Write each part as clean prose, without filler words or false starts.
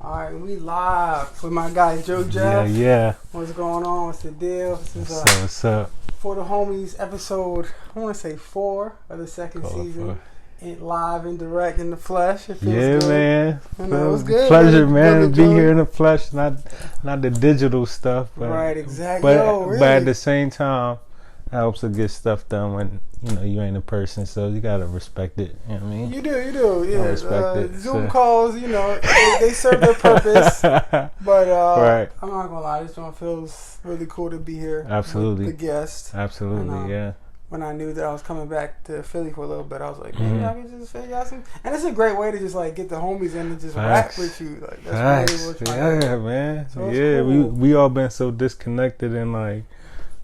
Alright, we live with my guy Joe Jeff. Yeah. What's going on? What's the deal? This is What's up? For the Homies episode, I want to say 4 of the second season. Live and direct in the flesh. It feels good. Man. You know, it was good. Pleasure, man, to be here in the flesh, not the digital stuff. But, right, exactly. But at the same time, it helps to get stuff done when you ain't a person, so you gotta respect it. You know what I mean? You do. Yeah. Respect it. Zoom calls, they serve their purpose. But right. I'm not gonna lie, this joint feels really cool to be here. Absolutely. With the guest. Absolutely. And, yeah. When I knew that I was coming back to Philly for a little bit, I was like, maybe I can just figure out some. And it's a great way to just like get the homies in and just rap with you. Like that's really what I'm yeah, man. So yeah, cool. we all been so disconnected and like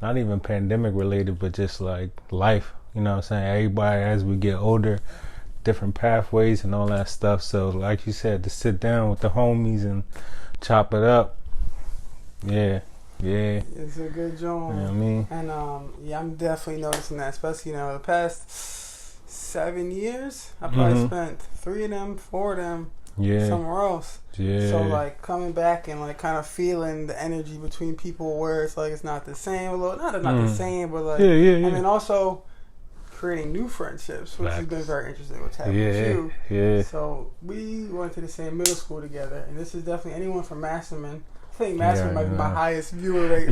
not even pandemic related, but just like life. You know what I'm saying? Everybody, as we get older, different pathways and all that stuff. So like you said, to sit down with the homies and chop it up. Yeah. It's a good joint. You know what I mean? And I'm definitely noticing that, especially the past 7 years, I probably spent 3 of them, 4 of them somewhere else. Yeah. So like coming back and like kind of feeling the energy between people where it's like it's not the same, a little not the same, but like and then also creating new friendships, which has been very interesting. What's happening with you? Yeah. So we went to the same middle school together, and this is definitely anyone from Masterman. I think Masterman might be my highest viewer rate.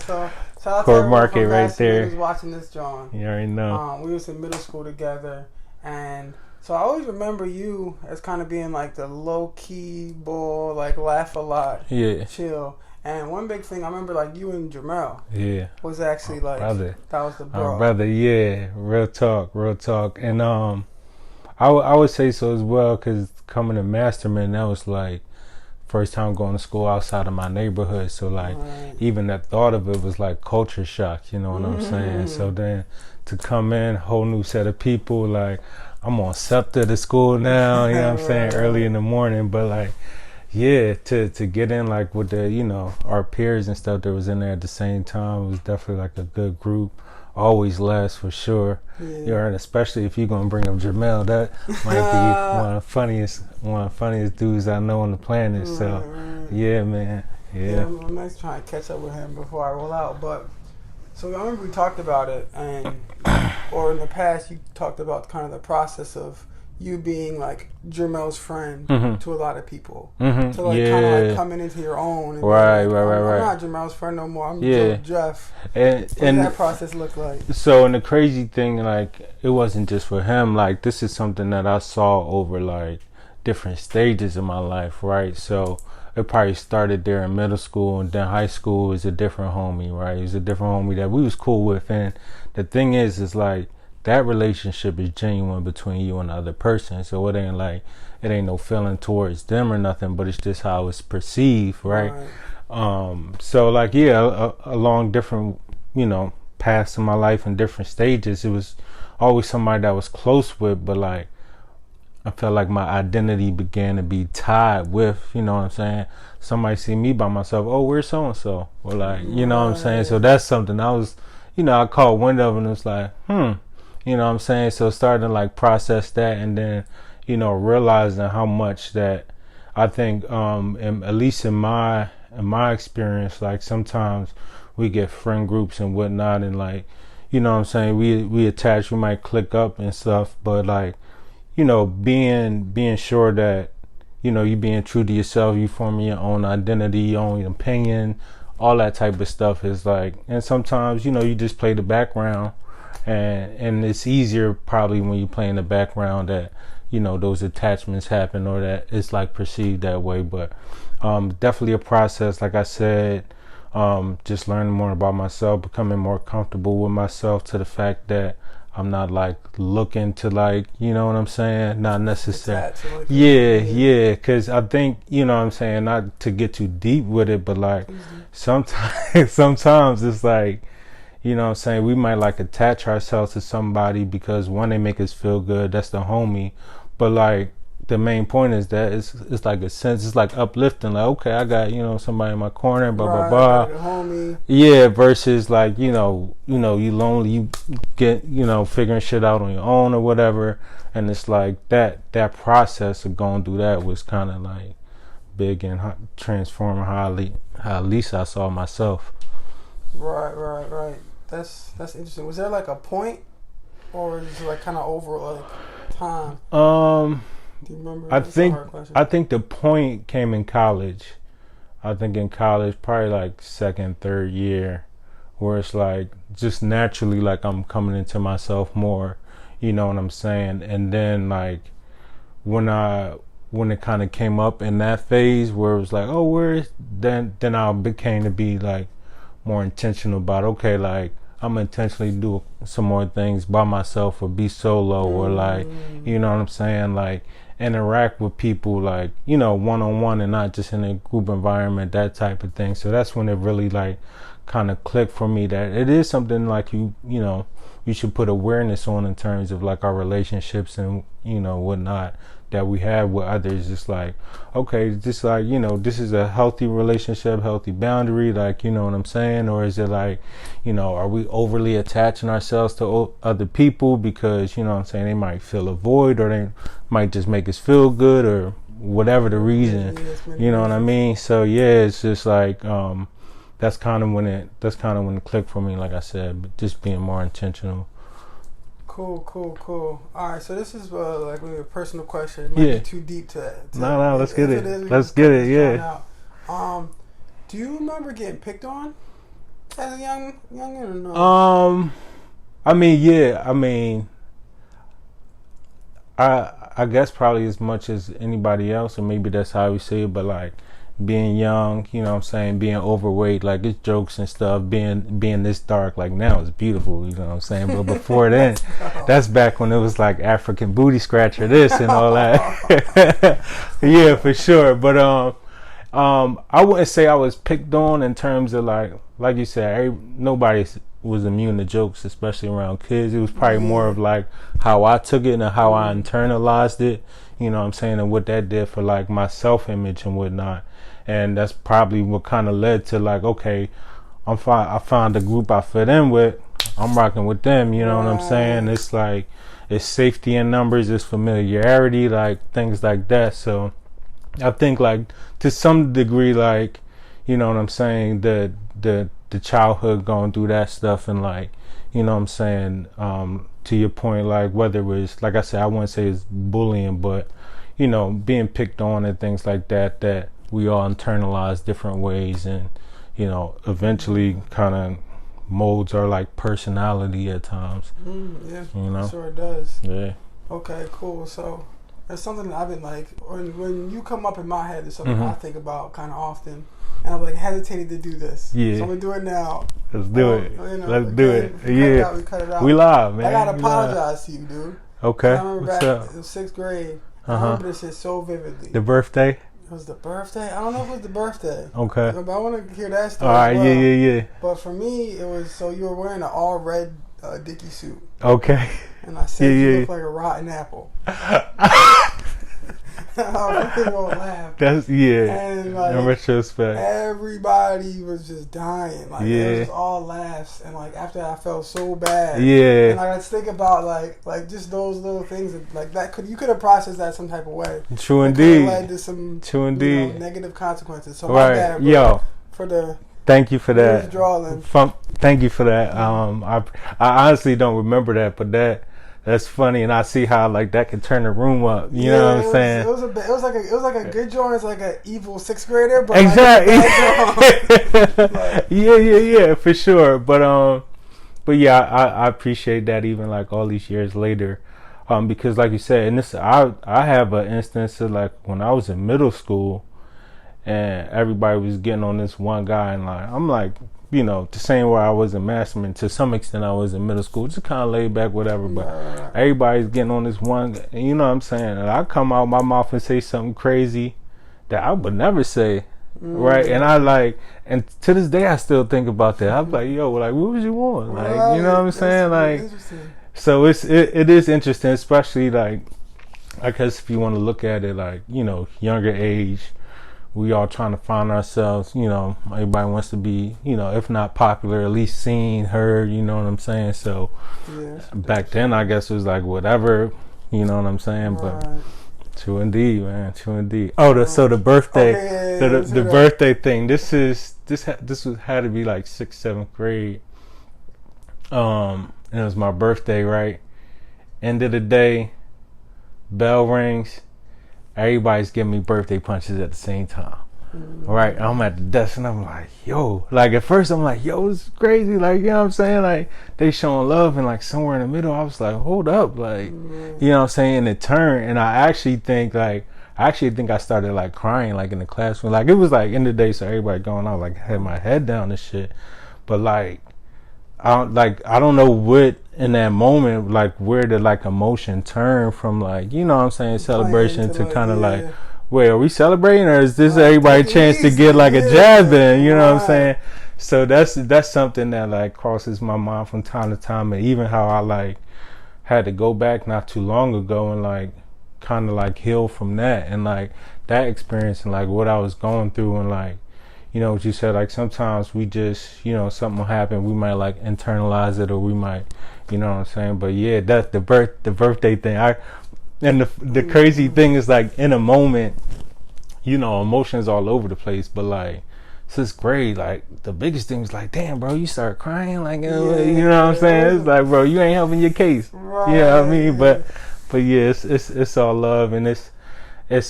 So shout out Court to Market right there. Who's watching this, John? You already know. We was in middle school together, and so I always remember you as kind of being like the low key boy, like laugh a lot, chill. And one big thing I remember, like you and Jamel, was actually like brother. That was the bro. Brother, real talk, and I would say so as well, because coming to Masterman, that was like first time going to school outside of my neighborhood, so like even that thought of it was like culture shock, you know what I'm saying? So then to come in, whole new set of people, like I'm on SEPTA to school now, you know what I'm saying, early in the morning, but like to get in like with the our peers and stuff that was in there at the same time, it was definitely like a good group. Always lasts for sure. And especially if you're gonna bring up Jamel, that might be one of the funniest dudes I know on the planet. So man. I'm next trying to catch up with him before I roll out. But so I remember we talked about it, and or in the past you talked about kind of the process of you being like Jamel's friend to a lot of people, to like kind of like coming into your own. And right. I'm not Jamel's friend no more. I'm Joe Jeff. And what did that process look like? So, and the crazy thing, like, it wasn't just for him. Like, this is something that I saw over like different stages in my life, right? So it probably started there in middle school, and then high school was a different homie, right? It was a different homie that we was cool with, and the thing is like, that relationship is genuine between you and the other person. So it ain't no feeling towards them or nothing, but it's just how it's perceived, right? So like, along different, paths in my life and different stages, it was always somebody that I was close with, but like, I felt like my identity began to be tied with, you know what I'm saying? Somebody see me by myself, oh, where's so-and-so? Or like, you know what I'm saying? So that's something I was, I caught wind of, and it was like, you know what I'm saying? So starting to like process that, and then, realizing how much that I think, at least in my experience, like sometimes we get friend groups and whatnot, and like, you know what I'm saying? We attach, we might click up and stuff, but like, being sure that, you being true to yourself, you forming your own identity, your own opinion, all that type of stuff is like, and sometimes, you just play the background. And it's easier probably when you play in the background that those attachments happen, or that it's like perceived that way. But definitely a process, like I said, just learning more about myself, becoming more comfortable with myself, to the fact that I'm not like looking to like, you know what I'm saying, not necessarily because I think, you know what I'm saying, not to get too deep with it, but like sometimes it's like, you know what I'm saying, we might like attach ourselves to somebody because one, they make us feel good, that's the homie, but like the main point is that it's like a sense, it's like uplifting, like, okay, I got, somebody in my corner, blah blah blah. Like a homie. Yeah, versus like, you lonely, you get, figuring shit out on your own or whatever. And it's like that process of going through that was kind of like big and transforming how at least I saw myself. Right. That's interesting. Was there like a point, or is it like kind of over like time? Do you remember? I think the point came in college. I think in college, probably like second, third year, where it's like just naturally like I'm coming into myself more. You know what I'm saying? And then like when it kind of came up in that phase where it was like, oh, then I became to be like more intentional about, okay, like I'm intentionally do some more things by myself or be solo or like, you know what I'm saying? Like interact with people like, one-on-one and not just in a group environment, that type of thing. So that's when it really like kind of clicked for me that it is something like you should put awareness on in terms of like our relationships and whatnot that we have with others. It's like, okay, just like, this is a healthy relationship, healthy boundary, like, you know what I'm saying? Or is it like, are we overly attaching ourselves to other people because, you know what I'm saying, they might fill a void or they might just make us feel good or whatever the reason, you know what I mean? So yeah, it's just like, that's kind of when it clicked for me, like I said, but just being more intentional. Cool. All right, so this is like maybe a personal question. It might be too deep to No, let's get it. Let's get it. Yeah. Do you remember getting picked on as a youngin or no? I mean, yeah. I mean, I guess probably as much as anybody else, or maybe that's how we say it. But like being young, you know what I'm saying, being overweight, like it's jokes and stuff, being this dark, like now it's beautiful, you know what I'm saying, but before then, that's back when it was like African booty scratcher this and all that. Yeah, for sure. But I wouldn't say I was picked on in terms of like you said, nobody was immune to jokes, especially around kids. It was probably more of like how I took it and how I internalized it, you know what I'm saying, and what that did for like my self-image and whatnot. And that's probably what kind of led to like, okay, I found a group I fit in with, I'm rocking with them, you know what I'm saying? It's like, it's safety in numbers, it's familiarity, like things like that. So I think like to some degree, like, you know what I'm saying, the childhood going through that stuff and like, you know what I'm saying, to your point, like whether it was, like I said, I wouldn't say it's bullying, but being picked on and things like that we all internalize different ways and, eventually kind of molds our like personality at times. Yeah, sure it does. Yeah. Okay, cool. So it's something that I've been like, when you come up in my head, it's something I think about kind of often. And I'm like hesitating to do this. Yeah. So I'm gonna do it now. Let's do it. Let's do it. Yeah. We cut it out. We live, man. I gotta apologize to you, dude. Okay. I remember What's back up? in 6th grade. I remember this shit so vividly. The birthday? It was the birthday? I don't know if it was the birthday. Okay. But I want to hear that story. All right, well. yeah. But for me, it was, so you were wearing an all red Dickie suit. Okay. And I said you look like a rotten apple. People won't laugh. That's and like, in retrospect, everybody was just dying. Like it was just all laughs. And like after that, I felt so bad. Yeah. And like I just think about like just those little things that, like that you could have processed that some type of way. True indeed. Led to some negative consequences. So right. My bad, bro, yo. For the thank you for that. Thank you for that. I honestly don't remember that, but that's funny, and I see how like that can turn the room up. You know what I'm saying? It was like a good joint. It's like an evil 6th grader, but exactly. Like, yeah, for sure. But yeah, I appreciate that even like all these years later, because like you said, and this I have an instance of like when I was in middle school, and everybody was getting on this one guy, and like I'm like, the same way I was in Masterman, to some extent I was in middle school, just kind of laid back, whatever, but everybody's getting on this one, and you know what I'm saying, and I come out my mouth and say something crazy that I would never say, right, and I like, and to this day I still think about that. I'm like, yo, like, what was you on, like, you know what I'm saying, like, so it is interesting, especially like I guess if you want to look at it like, younger age, we all trying to find ourselves, everybody wants to be, if not popular, at least seen, heard, you know what I'm saying? So back then, I guess it was like whatever, you know what I'm saying? Right. But true indeed, man, true indeed. Oh, so the birthday, the birthday thing, this had to be like 6th, 7th grade. And it was my birthday, right? End of the day, bell rings. Everybody's giving me birthday punches at the same time. All right, I'm at the desk and I'm like, yo, like at first I'm like, yo, this is crazy. Like, you know what I'm saying? Like they showing love, and like somewhere in the middle, I was like, hold up, like, you know what I'm saying? And it turned, and I actually think I started like crying, like in the classroom. Like it was like in the day, so everybody going out, like had my head down and shit. But like, I don't know what in that moment, like where did like emotion turn from like, you know what I'm saying, celebration to kind of like, wait, are we celebrating, or is this everybody chance to get like a jab in, you know what I'm saying? So that's something that like crosses my mind from time to time, and even how I like had to go back not too long ago and like kind of like heal from that, and like that experience and like what I was going through, and like, you know what you said, like sometimes we just, something will happen, we might like internalize it, or we might, you know what I'm saying? But yeah, that's the birthday thing. And the crazy thing is like in a moment, emotions all over the place, but like 6th grade, like the biggest thing was like, damn, bro, you start crying, like, you know what I'm saying? It's like, bro, you ain't helping your case. Right. You know what I mean? But yeah, it's all love, and it's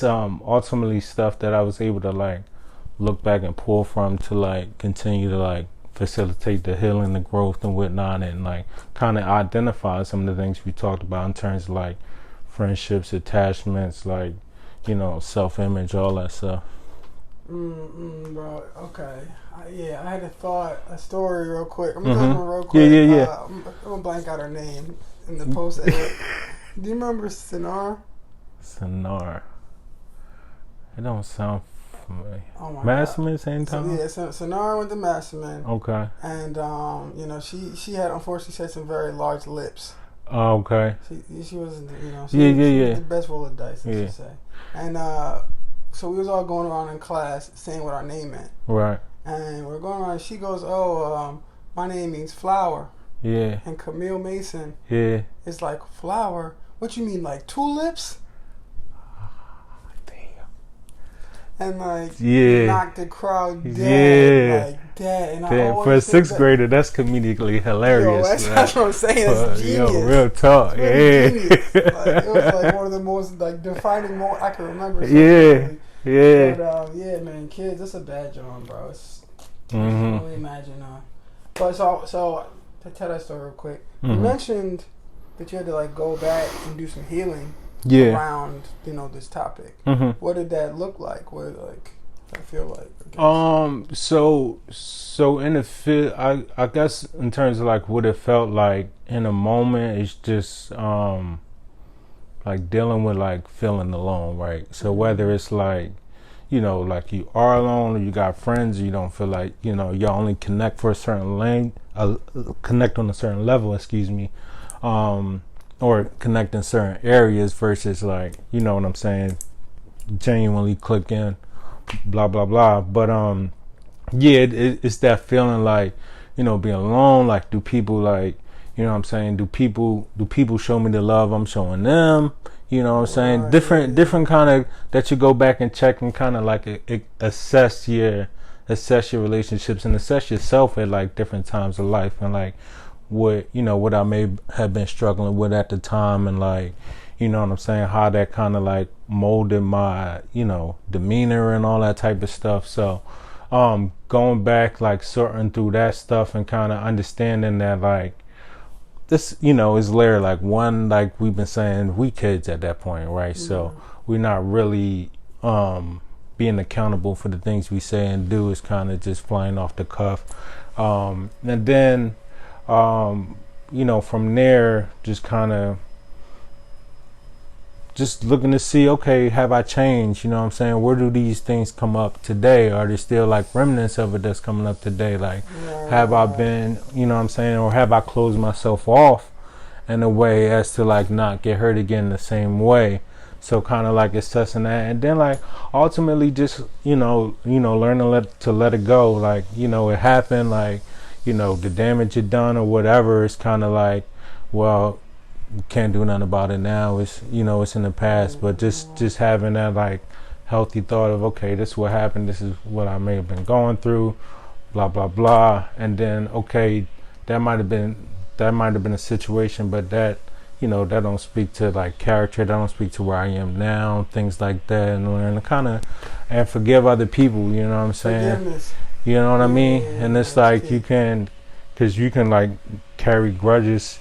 ultimately stuff that I was able to like look back and pull from to like continue to like facilitate the healing, the growth and whatnot, and like kind of identify some of the things we talked about in terms of like friendships, attachments, like, self-image, all that stuff. Bro, okay. I had a story real quick. I'm gonna tell you real quick. Yeah. I'm gonna blank out her name in the post edit. Do you remember Sinar? Sinar. It don't sound familiar. Oh my Masterman, same time? Sinar went to Masterman. Okay. And she had, unfortunately, she had some very large lips. Oh, okay. She wasn't, she was the best roll of dice, I should say. And so we was all going around in class saying what our name meant. Right. And we're going around, and she goes, my name means flower. Yeah. And Camille Mason. Yeah. It's like, flower? What you mean, like tulips? And like, knocked the crowd dead, like that. And for a 6th grader, that's comedically hilarious. That's what I'm saying. That's genius. Real talk. Genius. Like, it was like one of the most like defining moments I can remember. But man, kids, that's a bad job, bro. It's, I can only imagine. But so to tell that story real quick, you mentioned that you had to like go back and do some healing. Around this topic. What did that look like? What I feel like? So in the fit, I guess in terms of like what it felt like in a moment, it's just like dealing with like feeling alone, right? So whether it's like like you are alone, or you got friends, or you don't feel like y'all only connect for a certain lane, connect on a certain level, or connect in certain areas versus like, you know what I'm saying, genuinely click in, blah, blah, blah. But, it's that feeling like, being alone. Like, do people like, you know what I'm saying? Do people show me the love I'm showing them? You know what I'm saying? Different kind of, that you go back and check and kind of like assess your relationships and assess yourself at like different times of life, and like, what I may have been struggling with at the time, and like, you know what I'm saying, how that kind of like molded my, demeanor and all that type of stuff. So, going back, like sorting through that stuff and kind of understanding that like this, is layered. Like one, like we've been saying, we kids at that point, right? So we're not really, being accountable for the things we say and do. Is kind of just flying off the cuff. And then, from there, just kind of just looking to see, okay, have I changed? You know what I'm saying? Where do these things come up today? Are there still like remnants of it that's coming up today? Like, have I been, you know what I'm saying? Or have I closed myself off in a way as to like not get hurt again the same way? So kind of like assessing that, and then like ultimately just learn to let it go. Like it happened. Like the damage it done or whatever. It's kind of like, well, you can't do nothing about it now. It's it's in the past. But just having that like healthy thought of, okay, this is what happened. This is what I may have been going through. Blah blah blah. And then okay, that might have been a situation, but that that don't speak to like character. That don't speak to where I am now. Things like that, and learn to kind of and forgive other people. You know what I'm saying? Forgiveness. You know what I mean? And it's like you can like carry grudges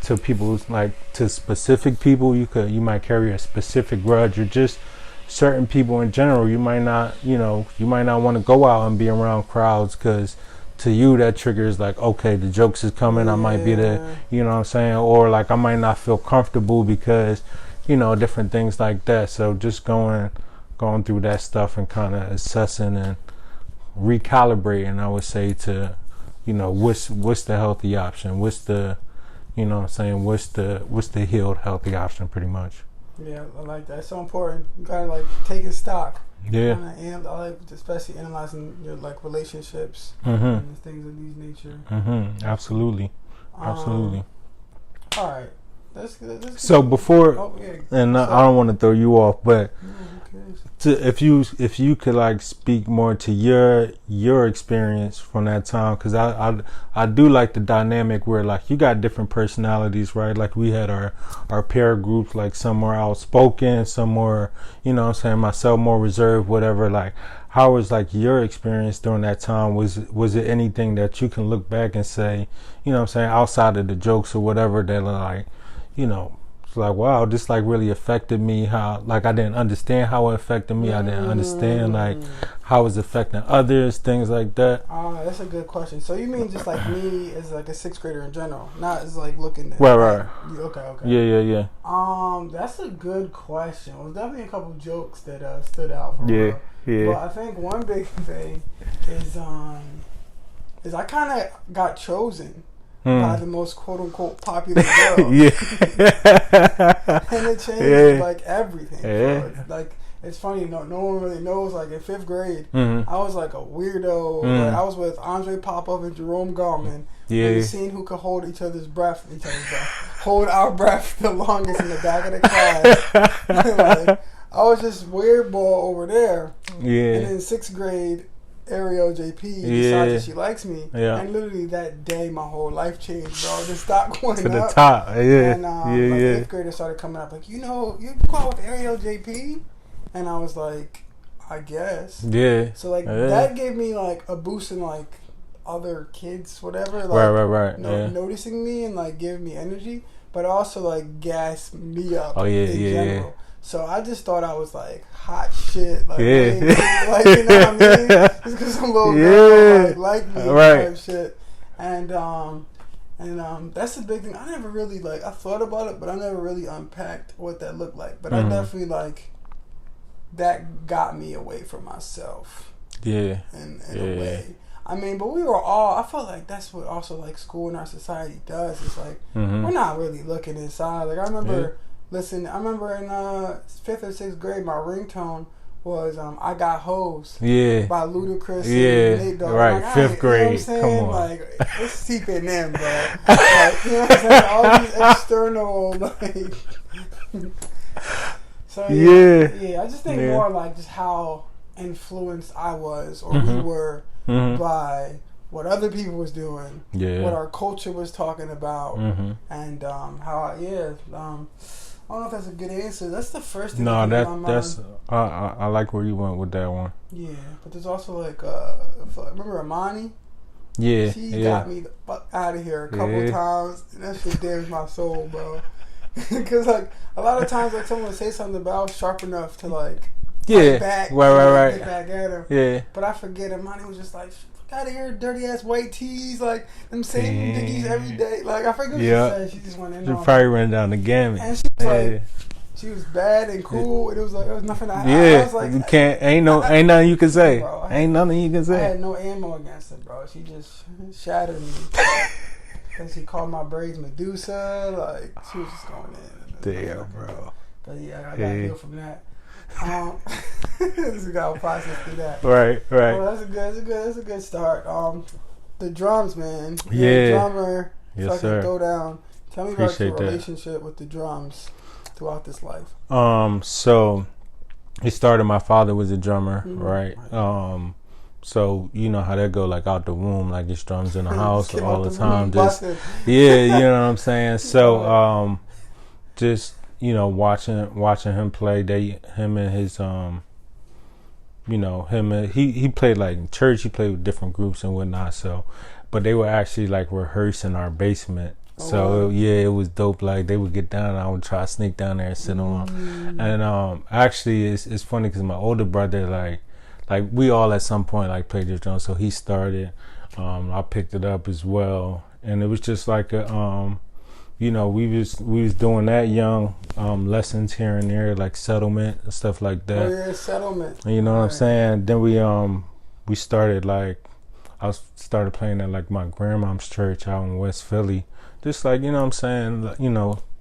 to people, like to specific people. You might carry a specific grudge, or just certain people in general. You might not want to go out and be around crowds because to you that triggers like, okay, the jokes is coming. I might be the, you know what I'm saying, or like I might not feel comfortable because different things like that. So just going through that stuff and kind of assessing and recalibrating, I would say, to what's the healthy option, what's the what's the healed healthy option, pretty much. Yeah, I like that. It's so important. You gotta like take a stock. Yeah. And I like especially analyzing your like relationships Mm-hmm. and things of these nature. Mm-hmm. Absolutely. Absolutely. All right. That's so before, and so, I don't want to throw you off, but no, if you could like speak more to your experience from that time, because I do like the dynamic where like you got different personalities, right? Like we had our pair groups, like some more outspoken, some more, myself more reserved, whatever. Like how was like your experience during that time? Was it anything that you can look back and say, outside of the jokes or whatever, that like it's like, wow, this like really affected me. How like I didn't understand how it affected me. I didn't understand like how it's affecting others, things like that. That's a good question. So you mean just like me as like a sixth grader in general, not as like looking at right. Okay. Yeah. That's a good question. Well, definitely a couple jokes that stood out for me. Yeah. But I think one big thing is I kind of got chosen by the most quote unquote popular girl. Yeah. And it changed like everything. Yeah. Like it's funny, no one really knows. Like in 5th grade, Mm-hmm. I was like a weirdo. Mm. Like, I was with Andre Popov and Jerome Garman. Yeah. And we seen who could hold each other's breath. Hold our breath the longest in the back of the class. Like, I was just weird ball over there. Yeah. And in 6th grade, Ariel JP decides that she likes me. Yeah. And literally that day, my whole life changed, bro. Just stopped going to the up. top. Yeah. And my 8th grader started coming up like, you go out with Ariel JP? And I was like, I guess. Yeah. So like that gave me like a boost in like other kids, whatever. Like, right. Noticing me and like giving me energy, but also like gassed me up in general. So I just thought I was like hot shit, like, yeah. like you know what I mean? Just because some little girl like me, type shit. And that's the big thing. I never really like I thought about it, but I never really unpacked what that looked like. But I definitely like that got me away from myself. Yeah. In a way. I mean, but we were all, I felt like that's what also like school in our society does. It's like we're not really looking inside. Like I remember in 5th or 6th grade, my ringtone was I Got Hoes by Ludacris and Nate Dogg. Right, like, 5th grade. You know what I'm saying? Come on. Like, it's seeping in, bro. Like, you know what I'm saying? All these external, like... So, I just think more like just how influenced I was or we were by what other people was doing, what our culture was talking about, and how I don't know if that's a good answer. That's the first thing. No, that's I like where you went with that one. Yeah, but there's also like remember Imani? Yeah, she got me the fuck out of here a couple times, and that shit damaged my soul, bro. Because like a lot of times, like someone would say something, but I was sharp enough to like fight back, right, get back at her. Yeah, but I forget Imani was just like, out of here, dirty ass white tees, like them same niggas every day. Like I forget what she said. She just went in. She probably ran down the gamut. And she was like, she was bad and cool. And it was like, it was nothing. I was like, you can't. Ain't nothing you can say. Bro, ain't nothing you can say. I had no ammo against her, bro. She just shattered me. And she called my braids Medusa. Like she was just going in. Damn, bro. But yeah, I got healed from that. We got to process through that. Right. Oh, that's a good start. The drums, man. Yeah. Drummer. Yes, sir. Go down. Tell me Appreciate about your relationship with the drums throughout this life. So it started. My father was a drummer, right? So you know how that go, like out the womb, like it's drums in the house all the time. Just yeah, you know what I'm saying. So just watching him play. Him and his he played like in church. He played with different groups and whatnot. So, but they were actually like rehearsing our basement. So it was dope. Like they would get down, and I would try to sneak down there and sit on. And actually, it's funny because my older brother, like we all at some point like played the drums. So he started. I picked it up as well, and it was just like a we was doing that young, lessons here and there, like settlement and stuff like that. Oh yeah, settlement. You know what I'm saying? Then we started like I started playing at like my grandmom's church out in West Philly. Just like, you know what I'm saying,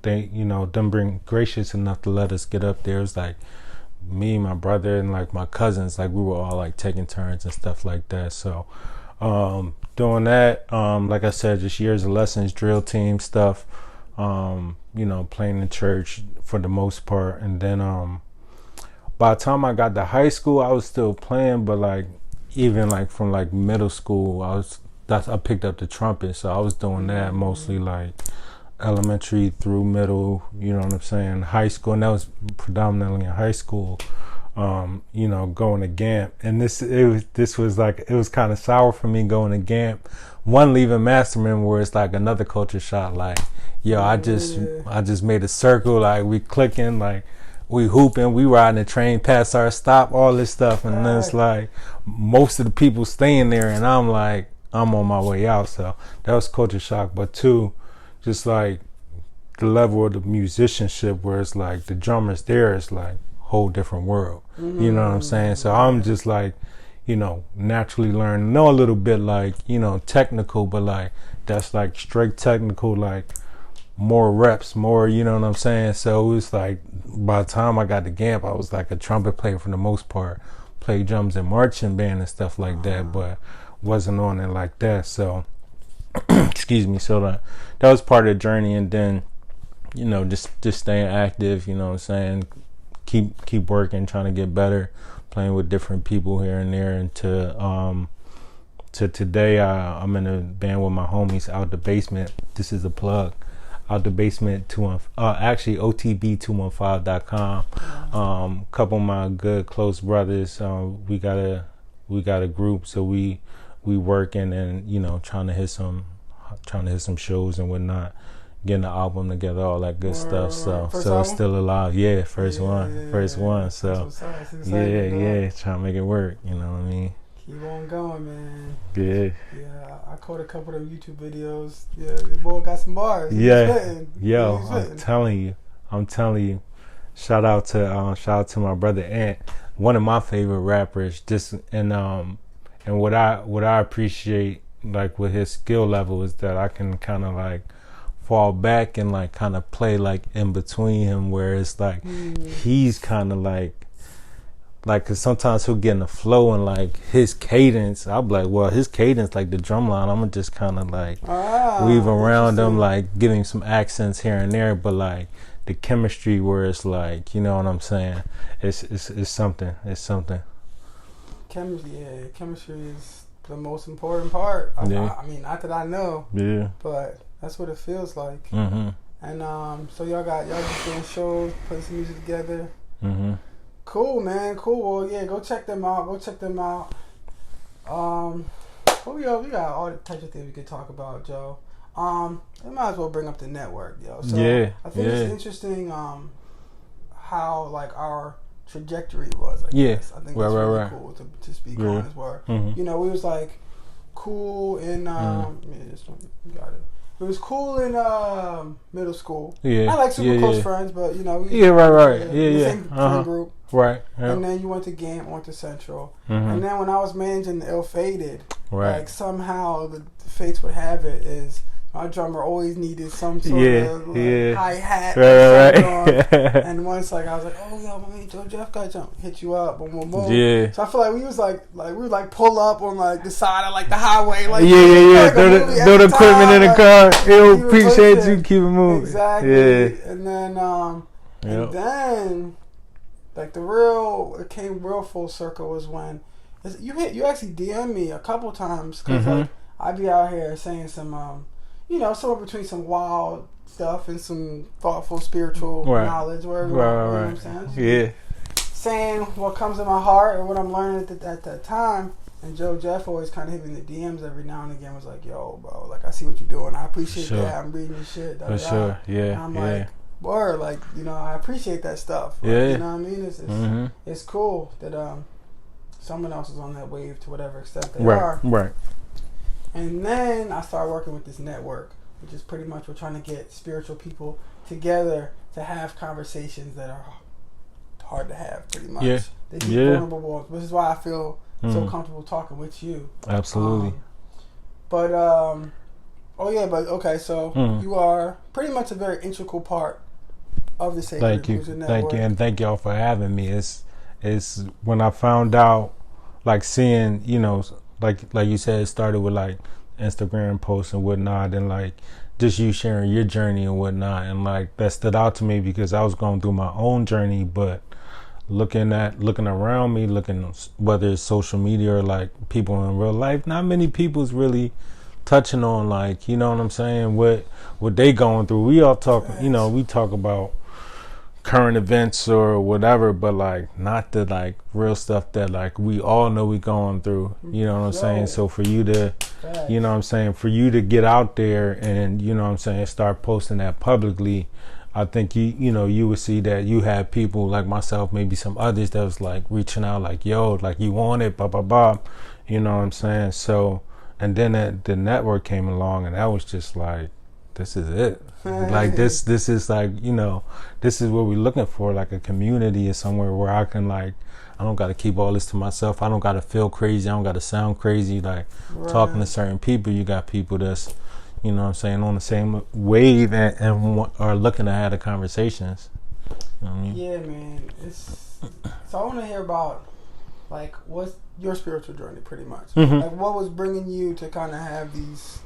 they, them being gracious enough to let us get up there. It was like me, my brother, and like my cousins, like we were all like taking turns and stuff like that. So doing that, like I said, just years of lessons, drill team stuff, playing in church for the most part. And then by the time I got to high school, I was still playing, but like even like from like middle school, I picked up the trumpet, so I was doing that mostly like elementary through middle, you know what I'm saying, high school, and that was predominantly in high school, going to Gamp. And this was kind of sour for me going to Gamp. One leaving Masterman where it's like another culture shock, like, yo, I just made a circle, like we clicking, like we hooping, we riding the train past our stop, all this stuff, and then it's like most of the people staying there, and I'm like, I'm on my way out. So that was culture shock. But two, just like the level of the musicianship where it's like the drummers there is like whole different world. You know what I'm saying? So I'm just like, naturally learn, know a little bit like, technical, but like that's like straight technical, like more reps, more, you know what I'm saying? So it was like by the time I got to Gamp, I was like a trumpet player for the most part, played drums in marching band and stuff like that, but wasn't on it like that. So excuse me. So that was part of the journey. And then just staying active, you know what I'm saying, keep working, trying to get better, playing with different people here and there. And to today, I'm in a band with my homies, Out the Basement. This is a plug. Out the Basement, actually OTB215.com. Couple of my good close brothers. We got a group, so we working and trying to hit some shows and whatnot, getting the album together, all that good stuff. So it's still alive. Yeah, first one. So yeah, trying to make it work. You know what I mean? Keep on going, man. Yeah. Yeah, I caught a couple of YouTube videos. Yeah, the boy got some bars. Yo, I'm telling you. Shout out to my brother Ant, one of my favorite rappers. And what I appreciate, like with his skill level, is that I can kind of like fall back and like kind of play like in between him, where it's like he's kind of like cause sometimes he'll get in the flow and like his cadence, I'll be like, well, his cadence like the drum line, I'm gonna just kind of like weave around him, like giving some accents here and there, but like the chemistry where it's like, you know what I'm saying, it's something. Chemistry is the most important part. I mean, not that I know, but that's what it feels like. And so y'all just doing shows, putting some music together. Cool, man. Cool. Well, yeah, go check them out. We got all the types of things we could talk about, Joe. We might as well bring up the network, yo. So I think it's interesting how like our trajectory was, I guess. I think it's really cool to speak on as well. We was like cool in you got it. It was cool in middle school. I like super close friends, but we same group. Right. And then you went to Gamp, went to Central. And then when I was managing the Ill Fated, like somehow the fates would have it is my drummer always needed some sort of hi-hat right. and once I was like, oh yo, my man Joe Jeff got jump, hit you up, boom boom boom. Yeah. So I feel like we was like we would pull up on the side of the highway, throw the equipment in the car. He'll appreciate you, keep it moving. Exactly. Yeah. And then it came real full circle was when you actually DM me a couple times because I'd be out here saying some somewhere between some wild stuff and some thoughtful spiritual knowledge, whatever. You know what I'm saying? Yeah. Saying what comes in my heart or what I'm learning at that time. And Joe Jeff always kind of hit me in the DMs every now and again. Was like, yo, bro, I see what you're doing. I appreciate that. I'm reading your shit. For sure. Yeah. And I'm like, word, I appreciate that stuff. You know what I mean? It's cool that someone else is on that wave to whatever extent they are. Right. And then I started working with this network, which is pretty much we're trying to get spiritual people together to have conversations that are hard to have, pretty much. Yeah. They be vulnerable, which is why I feel so comfortable talking with you. Absolutely. So you are pretty much a very integral part of the Sacred Inclusion Network. Thank you, and thank y'all for having me. It's when I found out, seeing, like you said, it started with Instagram posts and whatnot, and just you sharing your journey and whatnot, and that stood out to me because I was going through my own journey, but looking around me, whether it's social media or people in real life, not many people's really touching on you know what I'm saying, what they going through. We all talk, we talk about current events or whatever, but not the real stuff that we all know we going through, you know what I'm saying. So for you to you know what I'm saying, for you to get out there and you know what I'm saying, start posting that publicly, I think you would see that you have people like myself, maybe some others that was reaching out yo, you want it, blah blah blah, you know what I'm saying. So and then the network came along and that was just this is it. This is this is what we're looking for, a community is somewhere where I can I don't got to keep all this to myself. I don't got to feel crazy. I don't got to sound crazy. Talking to certain people, you got people that's, you know what I'm saying, on the same wave and are looking to have the conversations. You know what I mean? Yeah, man. So I want to hear about what's your spiritual journey, pretty much. What was bringing you to kind of have these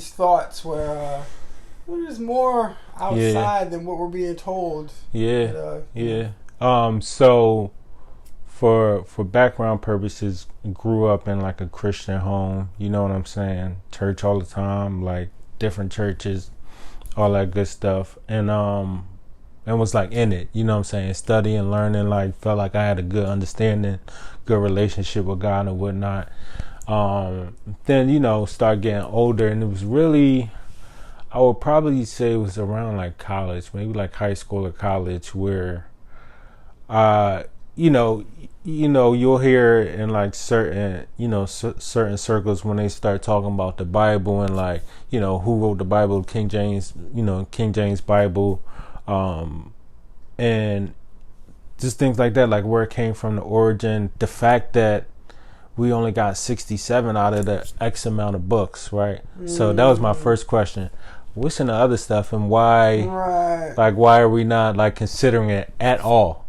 thoughts where there's more outside than what we're being told. So for background purposes, grew up in a Christian home, you know what I'm saying, church all the time, different churches, all that good stuff, and was in it, you know what I'm saying, studying, learning, felt like I had a good understanding, good relationship with God and whatnot. Then start getting older, and it was really, I would probably say it was around college, maybe high school or college, where you'll hear in certain certain circles when they start talking about the Bible and who wrote the Bible, King James Bible, and just things like that, where it came from, the origin, the fact that we only got 67 out of the X amount of books, right? So that was my first question. What's in the other stuff, and why? Right. Why are we not considering it at all?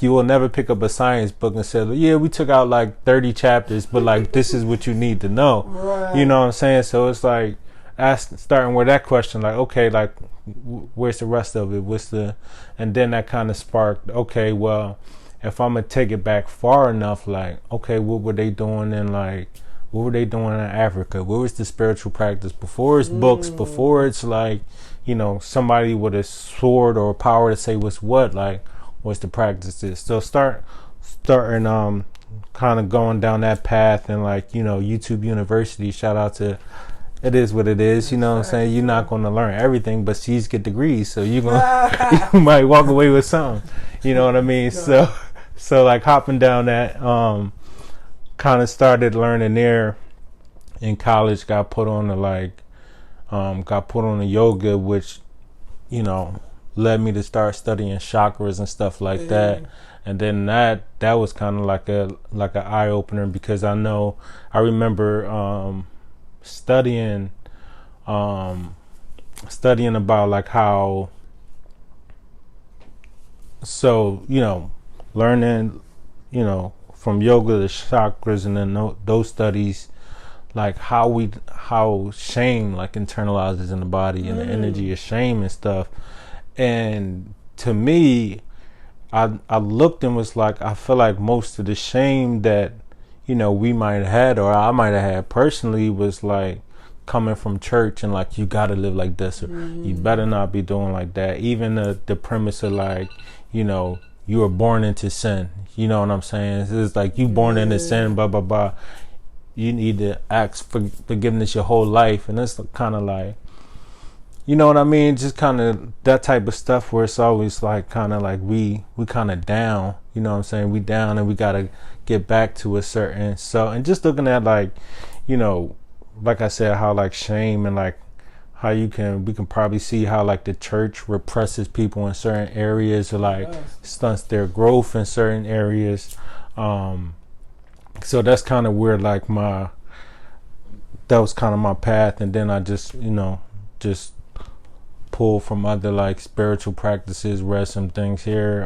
You will never pick up a science book and say, yeah, we took out 30 chapters, but this is what you need to know. Right. You know what I'm saying? So it's starting with that question, okay, where's the rest of it? And then that kind of sparked, okay, well, if I'm gonna take it back far enough, okay, what were they doing in what were they doing in Africa? What was the spiritual practice before it's books, before it's somebody with a sword or power to say what's what's the practices? So starting kind of going down that path, and YouTube University, shout out to, it is what it is, you know what I'm saying? You're not going to learn everything, but C's get degrees, so you might walk away with something, you know what I mean? So hopping down that, kind of started learning there in college, got put on the yoga, which led me to start studying chakras and stuff like that. And then that was kind of like an eye opener, because I remember studying studying about like how, so learning, from yoga the chakras, and then those studies, like how shame like internalizes in the body, and the energy of shame and stuff. And to me, I looked and was like, I feel like most of the shame that we might have had, or I might have had personally, was like coming from church, and like, you gotta live like this, or you better not be doing like that. Even the premise of like, you were born into sin. You know what I'm saying? It's like, you born into sin, blah blah blah. You need to ask for forgiveness your whole life, and it's kind of like, you know what I mean? Just kind of that type of stuff where it's always like kind of like we kind of down. You know what I'm saying? We down, and we gotta get back to a certain. So, and just looking at like, like I said, how like shame, and like how we can probably see how like the church represses people in certain areas, or like stunts their growth in certain areas. So that's kind of where like that was kind of my path. And then I just just pull from other like spiritual practices, read some things here.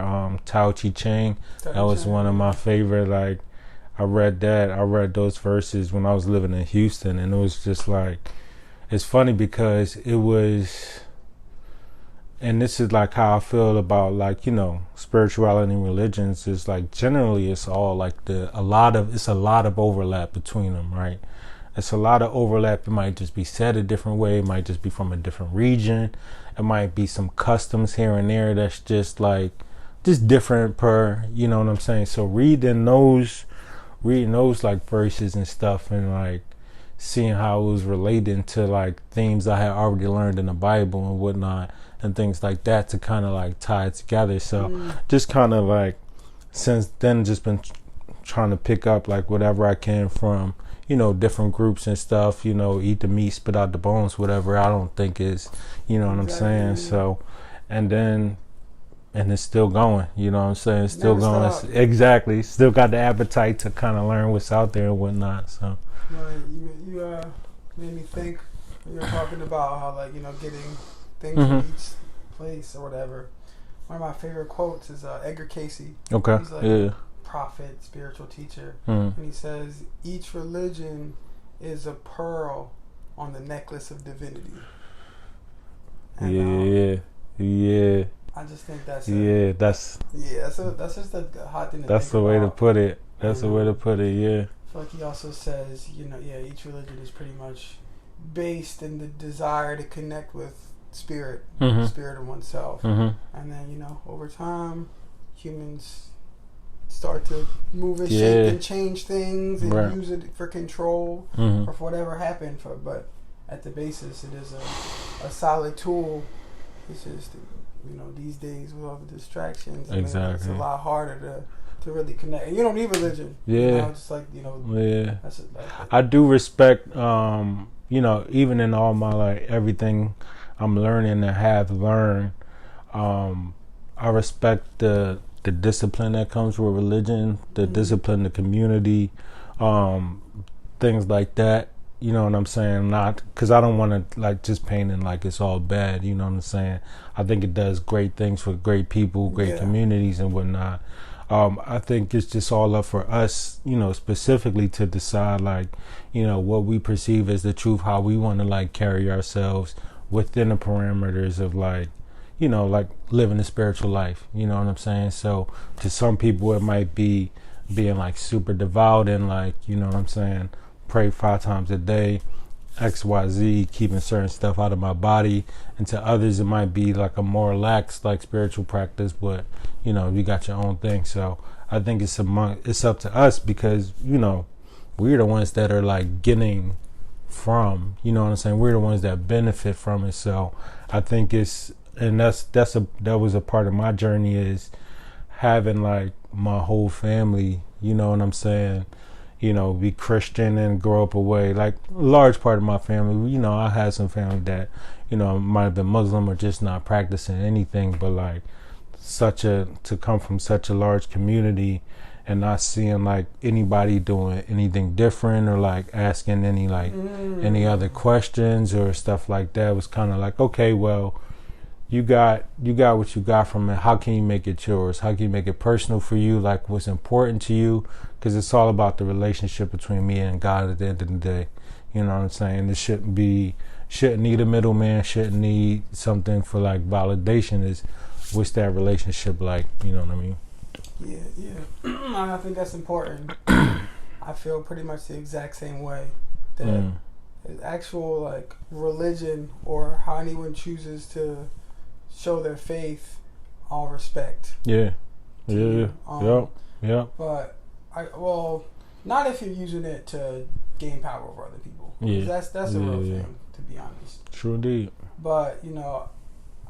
Tao Chi Ching, that was one of my favorite. Like, I read those verses when I was living in Houston, and it was just like, it's funny because it was, and this is like how I feel about like, spirituality and religions, is like generally it's all like it's a lot of overlap between them, right? It's a lot of overlap. It might just be said a different way. It might just be from a different region. It might be some customs here and there that's just different per, you know what I'm saying? So reading those like verses and stuff, and like seeing how it was relating to like themes I had already learned in the Bible and whatnot, and things like that, to kind of like tie it together. So just kind of like, since then, just been trying to pick up like whatever I can from, different groups and stuff, eat the meat, spit out the bones, whatever I don't think is, what I'm saying? So, and it's still going, you know what I'm saying? It's still going. Exactly. Still got the appetite to kind of learn what's out there and whatnot. So, right. You made me think when you're talking about how, like, getting things from each place or whatever. One of my favorite quotes is Edgar Casey. Okay. He's like prophet, spiritual teacher, and he says, each religion is a pearl on the necklace of divinity. And, yeah. I just think that's that's just a hot thing to that's think the way about. to put it. That's the way to put it. Yeah. I feel like he also says, each religion is pretty much based in the desire to connect with spirit, the spirit of oneself, and then over time, humans start to move and shape and change things and use it for control or for whatever happened. But at the basis, it is a solid tool. It's just these days with all the distractions, it's a lot harder to really connect. And you don't need religion. Just like That's I do respect. Even in all my like everything I'm learning and have learned, I respect the discipline that comes with religion, the discipline, the community, things like that. You know what I'm saying? Not because I don't want to like just painting like it's all bad. You know what I'm saying? I think it does great things for great people, great communities and whatnot. I think it's just all up for us, specifically to decide like, what we perceive as the truth, how we want to like carry ourselves within the parameters of like, like living a spiritual life. You know what I'm saying? So to some people it might be being like super devout and like, you know what I'm saying, pray 5 times a day, XYZ, keeping certain stuff out of my body. And to others it might be like a more lax like spiritual practice, but you got your own thing. So I think it's up to us, because we're the ones that are like getting from, you know what I'm saying, we're the ones that benefit from it. So I think that was a part of my journey, is having like my whole family, you know what I'm saying, be Christian and grow up away. Like a large part of my family, I had some family that, might have been Muslim or just not practicing anything, but like to come from such a large community and not seeing like anybody doing anything different or like asking any other questions or stuff like that. It was kind of like, okay, well, you got what you got from it. How can you make it yours? How can you make it personal for you? Like what's important to you? Because it's all about the relationship between me and God at the end of the day. You know what I'm saying? It shouldn't need a middleman, shouldn't need something for like validation. Is what's that relationship like? You know what I mean? Yeah. I think that's important. I feel pretty much the exact same way. That actual like religion or how anyone chooses to show their faith, all respect. Yeah. But not if you're using it to gain power over other people. Yeah. That's a real thing, to be honest. True indeed. But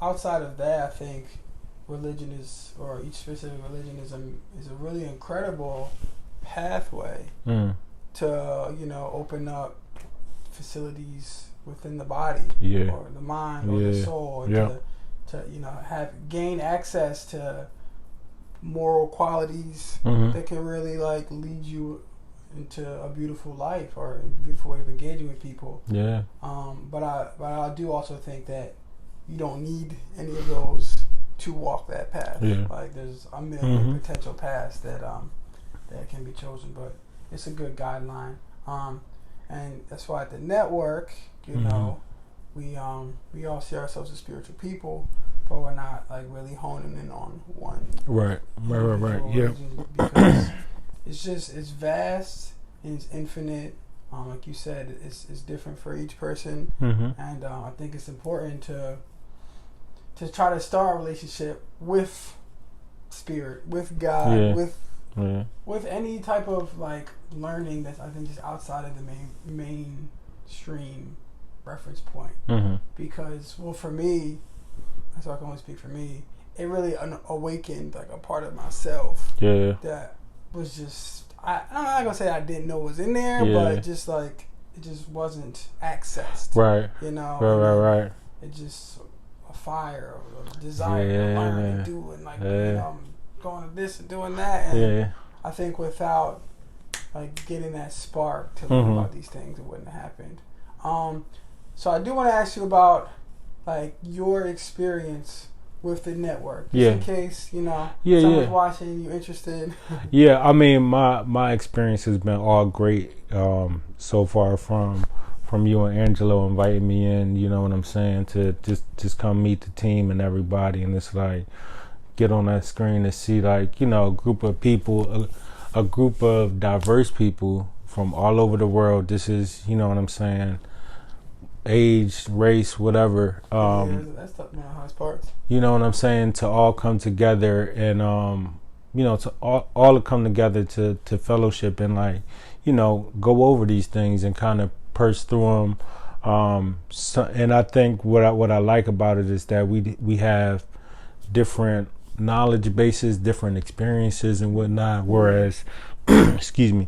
outside of that, I think religion or each specific religion is a really incredible pathway to open up facilities within the body or the mind or the soul to gain access to moral qualities that can really like lead you into a beautiful life or a beautiful way of engaging with people. But I do also think that you don't need any of those to walk that path. Like there's a million potential paths that can be chosen, but it's a good guideline. And that's why at the network, we all see ourselves as spiritual people, but we're not like really honing in on one. Right. Yeah. Because it's vast and it's infinite. Like you said, it's different for each person, and I think it's important to try to start a relationship with spirit, with God, with any type of like learning that's I think just outside of the mainstream reference point. Because for me, so I can only speak for me, it really awakened like a part of myself that was just I'm not gonna say I didn't know was in there, but just like it just wasn't accessed. Right. Right. It just a fire or a desire to learn and do and like going to this and doing that. And I think without like getting that spark to learn about these things, it wouldn't have happened. So I do want to ask you about like your experience with the network, just in case someone's watching, you interested. I mean my experience has been all great so far from you and Angelo inviting me in. You know what I'm saying, to just come meet the team and everybody, and it's like get on that screen to see like a group of people, a group of diverse people from all over the world. This is what I'm saying, age, race, whatever. That's one of the hardest parts. You know what I'm saying? To all come together and to all come together to fellowship and like go over these things and kind of purse through them. And I think what I like about it is that we have different knowledge bases, different experiences and whatnot. Whereas, excuse me,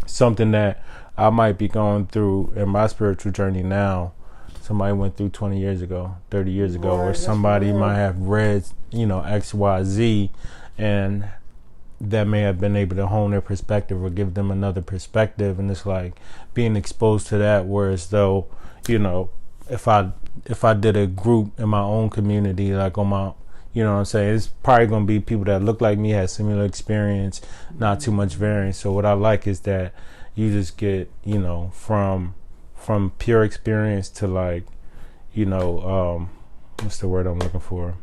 something that I might be going through in my spiritual journey now, somebody went through 20 years ago, 30 years ago, or somebody might have read, X, Y, Z, and that may have been able to hone their perspective or give them another perspective. And it's like being exposed to that, whereas though, if I did a group in my own community, like on my, what I'm saying, it's probably going to be people that look like me, had similar experience, not too much variance. So what I like is that you just get, from pure experience to like, what's the word I'm looking for?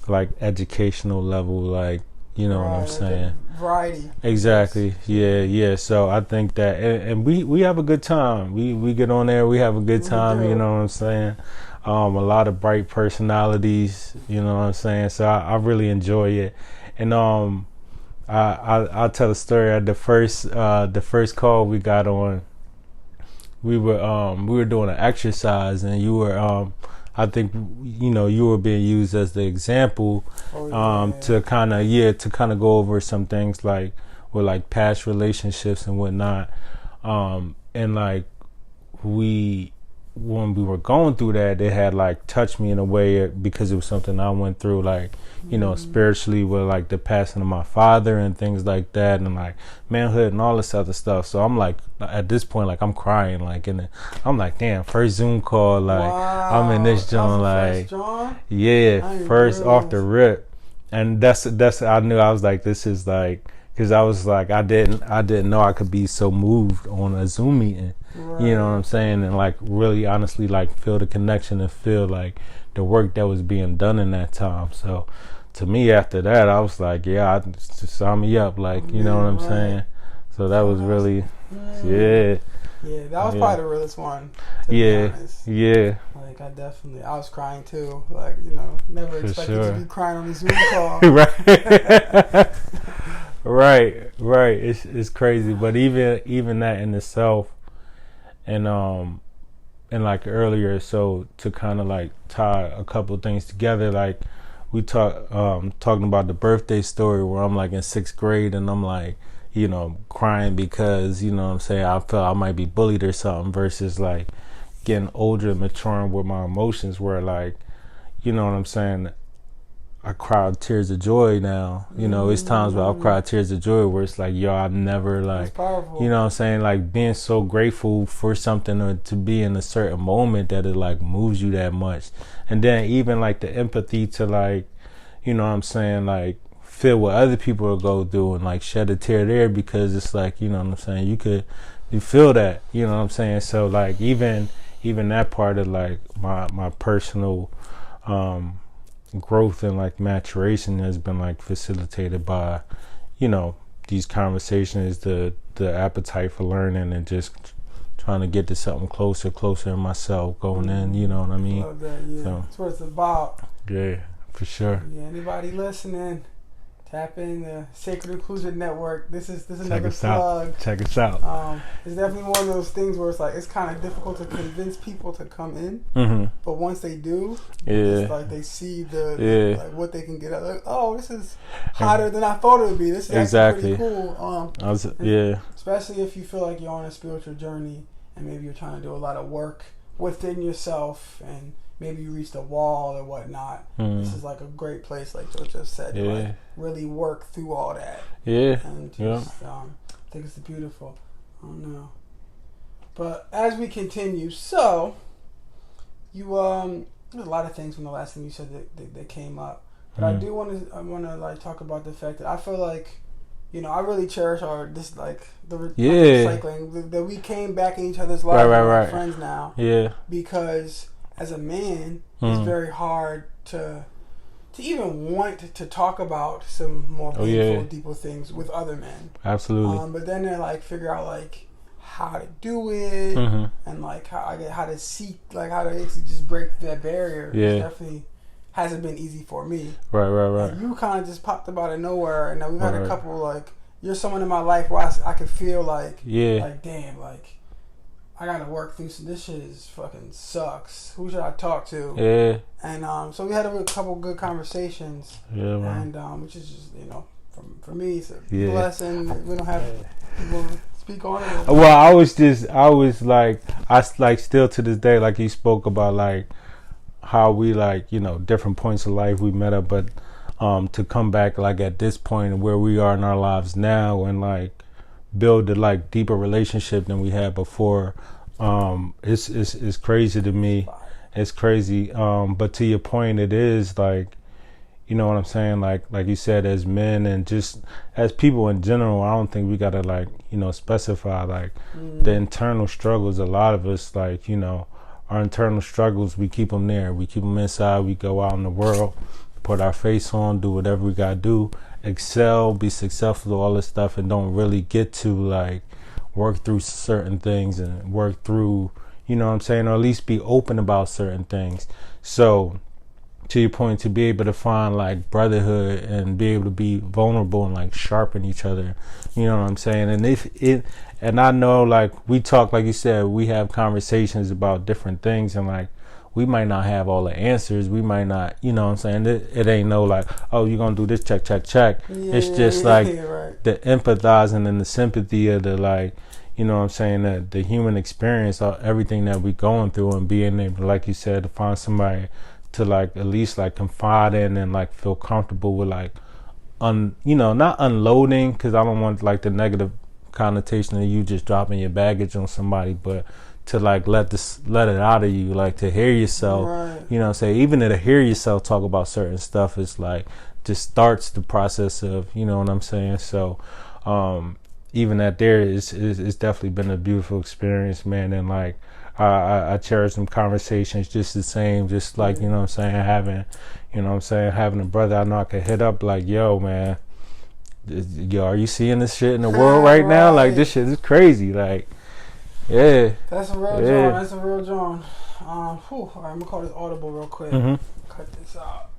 Like educational level, like, what I'm saying? Variety. Exactly. Yeah. So I think that, and we have a good time. We get on there, we have a good time, you know what I'm saying? A lot of bright personalities, you know what I'm saying? So I really enjoy it. And I'll tell a story. At the first call we got on, we were doing an exercise, and you were I think you were being used as the example to kind of go over some things like with like past relationships and whatnot, and like we when we were going through that, it had like touched me in a way because it was something I went through, like, you know, spiritually, with like the passing of my father and things like that, and like manhood and all this other stuff. So I'm like, at this point, like I'm crying, like, and I'm like, damn, first Zoom call, like, wow. I'm in this joint, like, yeah, first off the rip, and that's I knew, I was like, this is like, because I was like, I didn't know I could be so moved on a Zoom meeting. Right. You know what I'm saying? And like really honestly like feel the connection and feel like the work that was being done in that time. So to me, after that, I was like, yeah, just sign me up, like, you know what I'm saying? So that was really, yeah, that was probably the realest one, to be honest. Like, I was crying too, like, you know, never expected to be crying on a Zoom call. Right. It's crazy, but even that in itself, and like earlier, so to kind of like tie a couple of things together, like we talking about the birthday story where I'm like in 6th grade and I'm like, you know, crying because, you know what I'm saying, I felt I might be bullied or something, versus like getting older and maturing with my emotions where, like, you know what I'm saying, I cried tears of joy now. You know, it's times where I've cried tears of joy where it's like, yo, I've never, like, you know what I'm saying, like being so grateful for something or to be in a certain moment that it like moves you that much. And then even like the empathy to, like, you know what I'm saying, like feel what other people will go through and like shed a tear there, because it's like, you know what I'm saying, you feel that, you know what I'm saying. So like even that part of like my personal growth and like maturation has been like facilitated by, you know, these conversations, the appetite for learning, and just trying to get to something closer in myself going in, you know what I mean? Love that, yeah. So, that's what it's about. Yeah, for sure. Yeah, anybody listening, tap in the Sacred Inclusion Network. This is another plug. Check us out. It's definitely one of those things where it's like, it's kind of difficult to convince people to come in, but once they do, it's like they see like what they can get out. Like, oh, this is hotter than I thought it would be. This is actually pretty cool. Especially if you feel like you're on a spiritual journey and maybe you're trying to do a lot of work within yourself, and maybe you reached a wall or whatnot. This is like a great place, like Joe just said, to like really work through all that. And just, I think it's beautiful. I don't know. But as we continue, so you there's a lot of things from the last thing you said that came up, but I want to like talk about the fact that I feel like, you know, I really cherish the recycling, that we came back in each other's lives, right. Friends now, because as a man, it's very hard to even want to talk about some more painful, deeper things with other men. Absolutely. But then they like figure out like how to do it, and like how to seek, like how to just break that barrier. Yeah. It definitely hasn't been easy for me. Right. And you kind of just popped up out of nowhere, and we've had a couple, like, you're someone in my life where I could feel like, like, damn, like, I gotta work through some. This shit is fucking sucks. Who should I talk to? Yeah. And so we had a couple good conversations. Yeah, man. And which is just, you know, for me, it's a blessing. We don't have people to speak on it. Well, I was like, still to this day, like you spoke about, like how we, like, you know, different points of life we met up, but to come back like at this point where we are in our lives now, and like build a like deeper relationship than we had before. It's crazy to me. It's crazy. But to your point, it is like, you know what I'm saying? Like you said, as men and just as people in general, I don't think we gotta, like, you know, specify like the internal struggles. A lot of us, like, you know, our internal struggles, we keep them there. We keep them inside. We go out in the world, put our face on, do whatever we gotta do, excel, be successful, all this stuff, and don't really get to like work through certain things and work through, you know what I'm saying, or at least be open about certain things. So to your point, to be able to find like brotherhood and be able to be vulnerable and like sharpen each other, you know what I'm saying? And I know, like, we talk, like you said, we have conversations about different things, and like we might not have all the answers. We might not, you know what I'm saying? It ain't no like, oh, you're going to do this, check. It's just like the empathizing and the sympathy of the, like, you know what I'm saying, the human experience, everything that we going through, and being able, like you said, to find somebody to like at least like confide in and like feel comfortable with, like not unloading, because I don't want like the negative connotation of you just dropping your baggage on somebody, but to like let it out of you, like to hear yourself, Right. you know, say even to hear yourself talk about certain stuff is like just starts the process of, you know what I'm saying. So even that there is definitely been a beautiful experience, man. And like I cherish some conversations just the same, just like, you know what I'm saying, having a brother I know I could hit up like, yo, man, yo, are you seeing this shit in the world right now? Like, this shit is crazy. Like, yeah. That's a real John. That's a real John. All right, I'm gonna call this audible real quick. Mm-hmm. Cut this out.